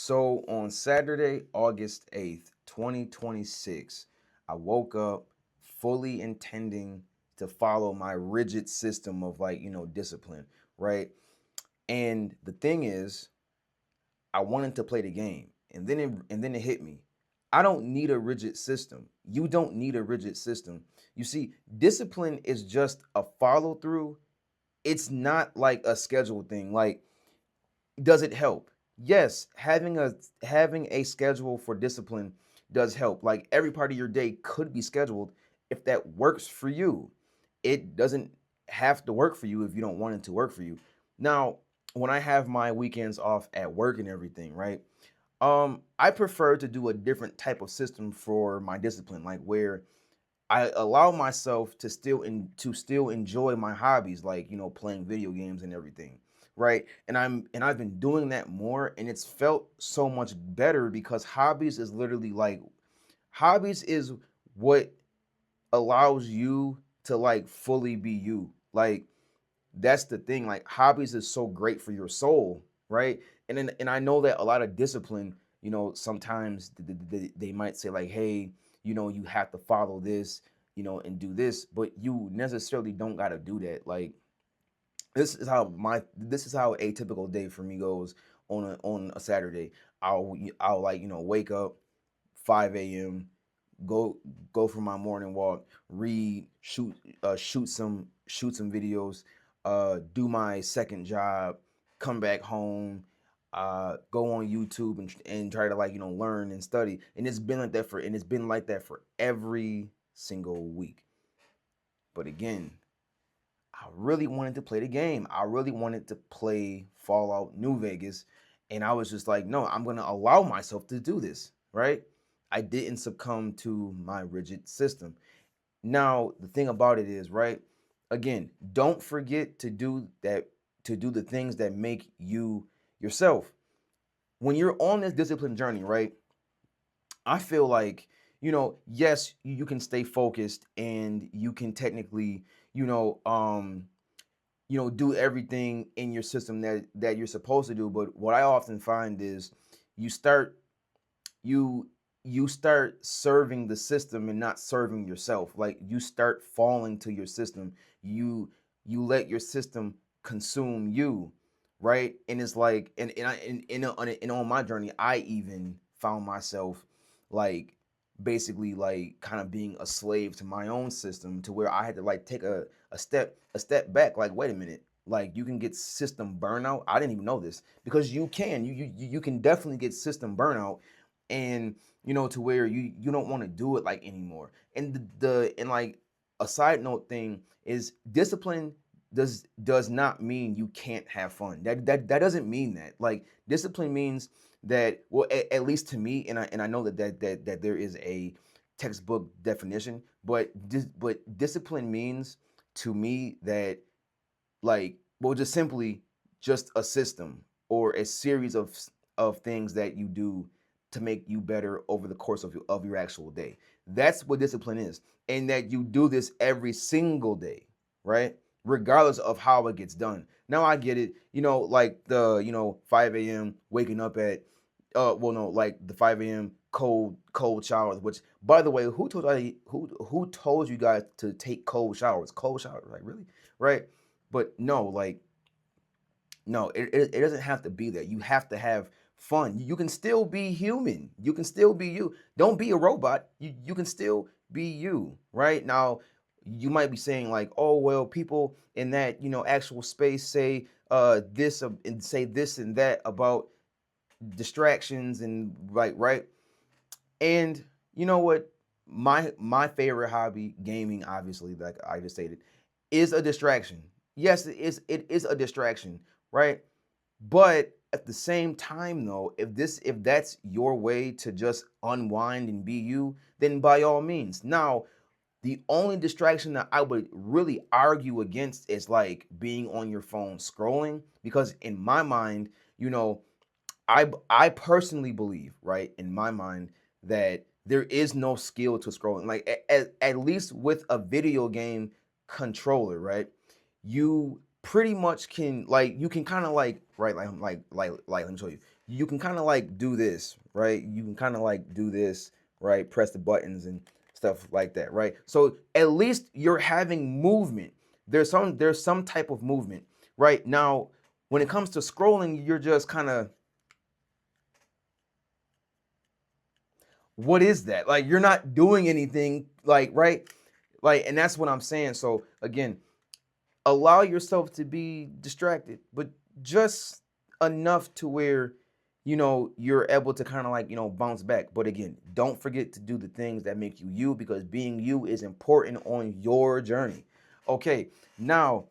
So on Saturday, August 8th, 2026, I woke up fully intending to follow my rigid system of discipline, right? And the thing is, I wanted to play the game. And then it hit me. I don't need a rigid system. You don't need a rigid system. You see, discipline is just a follow through. It's not like a scheduled thing. Like, does it help? Yes, having a schedule for discipline does help. Like, every part of your day could be scheduled if that works for you. It doesn't have to work for you if you don't want it to work for you. Now, when I have my weekends off at work and everything, right? I prefer to do a different type of system for my discipline, like where I allow myself to still enjoy my hobbies, like playing video games and everything, right? And I've been doing that more, and it's felt so much better because hobbies is what allows you to like fully be you. Like, that's the thing. Like, hobbies is so great for your soul, right? And I know that a lot of discipline, sometimes they might say like, hey, you have to follow this, and do this, but you necessarily don't got to do that. Like, this is how a typical day for me goes on a Saturday. I'll like wake up 5 a.m., go go for my morning walk, read, shoot some videos, do my second job, come back home, go on YouTube and try to learn and study. And it's been like that for every single week. But again, I really wanted to play the game. I really wanted to play Fallout New Vegas. And I was just like, no, I'm going to allow myself to do this, right? I didn't succumb to my rigid system. Now, the thing about it is, right? Again, don't forget to do the things that make you yourself. When you're on this discipline journey, right? I feel like, yes, you can stay focused and you can technically, you know, um, do everything in your system that you're supposed to do. But what I often find is you start you you start serving the system and not serving yourself. Like, you start falling to your system. You let your system consume you, right? And it's like, and on my journey, I even found myself like basically like kind of being a slave to my own system, to where I had to like take a step back. Like, wait a minute. Like, you can get system burnout. I didn't even know this, because you can definitely get system burnout, and to where you don't want to do it like anymore. And and like, a side note thing is, discipline does not mean you can't have fun. That doesn't mean that. Like, discipline means that, well, at least to me, and I know that there is a textbook definition, but discipline means to me that, like, well, just simply just a system or a series of things that you do to make you better over the course of your actual day. That's what discipline is. And that you do this every single day, right? Regardless of how it gets done. Now, I get it, like the 5 a.m. waking up at well, no, like the 5 a.m. cold showers. Which, by the way, who told you guys to take cold showers? Cold showers, like, really, right? But no, like, no, it doesn't have to be that. You have to have fun. You can still be human. You can still be you. Don't be a robot. You can still be you. Right now, you might be saying like, oh well, people in that actual space say this and say this and that about distractions and, right. And you know what? My favorite hobby, gaming, obviously, like I just stated, is a distraction. Yes, it is a distraction, right? But at the same time, though, if that's your way to just unwind and be you, then by all means. Now, the only distraction that I would really argue against is like being on your phone scrolling, because in my mind, you know, I personally believe, right, in my mind, that there is no skill to scrolling. Like, at least with a video game controller, right? You pretty much can, like, you can kind of like, right, like let me show you. you can kind of like do this, right? You can kind of like do this, right? Press the buttons and stuff like that, right? So at least you're having movement. There's some type of movement, right? Now, when it comes to scrolling, you're just kind of, what is that? Like, you're not doing anything, like, right? Like, and that's what I'm saying. So again, allow yourself to be distracted, but just enough to where you're able to kind of like bounce back. But again, don't forget to do the things that make you you, because being you is important on your journey. Okay, now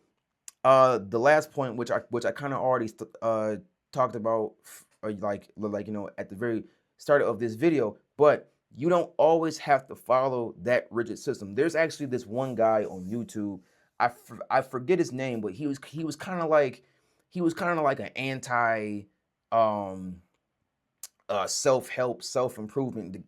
the last point, which I kind of already talked about, at the very start of this video, but you don't always have to follow that rigid system. There's actually this one guy on YouTube. I forget his name, but he was kind of like, an anti um self-help, self-improvement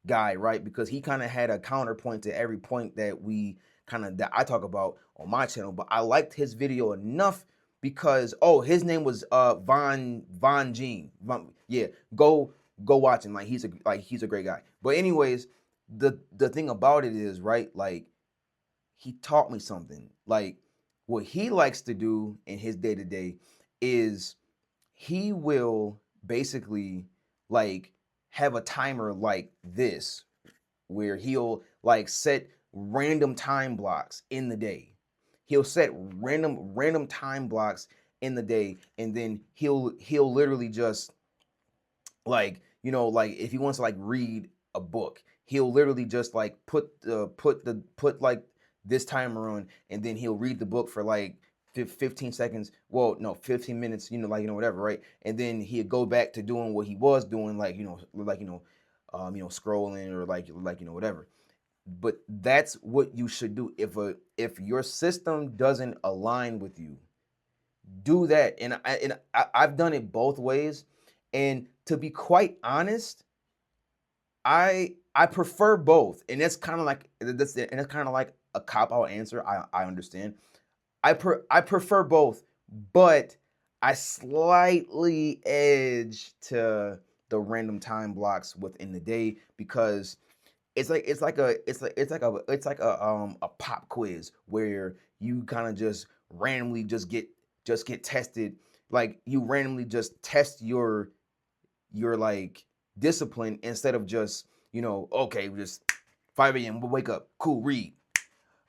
guy, right? Because he kind of had a counterpoint to every point that I talk about on my channel. But I liked his video enough because, oh, his name was Von Jean. Yeah, go watch him. Like, he's a great guy. But anyways, the thing about it is, right, like, he taught me something. Like, what he likes to do in his day-to-day is he will basically, like, have a timer like this, where he'll like set random time blocks in the day. He'll set random time blocks in the day, and then he'll literally just, like, like, if he wants to like read a book, he'll literally just like put like this timer on, and then he'll read the book for like 15 seconds, well, no, 15 minutes, whatever, right? And then he'll go back to doing what he was doing, like, scrolling, or whatever. But that's what you should do. If your system doesn't align with you, do that. I've done it both ways, and to be quite honest, I prefer both. And that's kind of like a cop out answer. I understand. I prefer both, but I slightly edge to the random time blocks within the day, because it's like a pop quiz where you kind of just randomly just get tested. Like, you randomly just test your like discipline, instead of just, okay, just 5 a.m. we'll wake up, cool, read,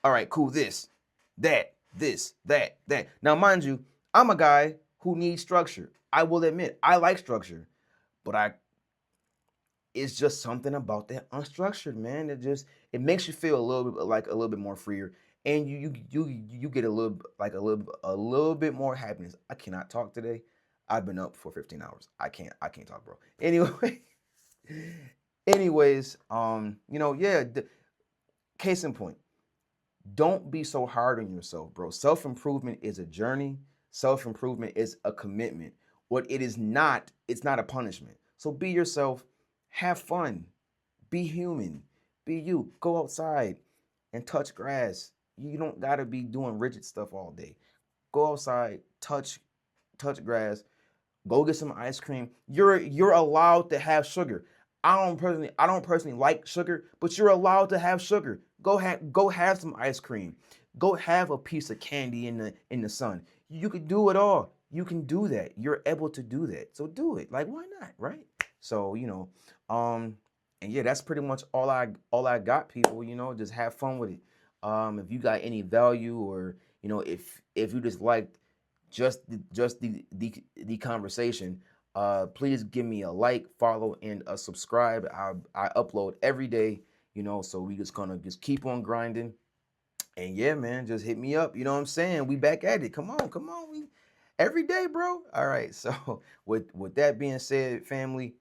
all right, cool, this, that. Now, mind you, I'm a guy who needs structure. I will admit, I like structure, but it's just something about that unstructured, man. It makes you feel a little bit more freer, and you get a little bit more happiness. I cannot talk today. I've been up for 15 hours. I can't talk, bro. Anyway, anyways, yeah. Case in point, don't be so hard on yourself, bro. Self improvement is a journey. Self improvement is a commitment. What it is not, it's not a punishment. So be yourself, have fun, be human, be you. Go outside and touch grass. You don't gotta be doing rigid stuff all day. Go outside, touch grass. Go get some ice cream. You're allowed to have sugar. I don't personally like sugar, but you're allowed to have sugar. Go have some ice cream. Go have a piece of candy in the sun. You can do it all. You can do that. You're able to do that. So do it. Like, why not, right? So, and yeah, that's pretty much all I got, people. Just have fun with it. If you got any value, or if you just liked just the conversation, please give me a like, follow, and a subscribe. I upload every day, so we just gonna just keep on grinding. And yeah, man, just hit me up. You know what I'm saying? We back at it. Come on, we every day, bro. All right. So with that being said, family,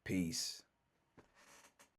peace.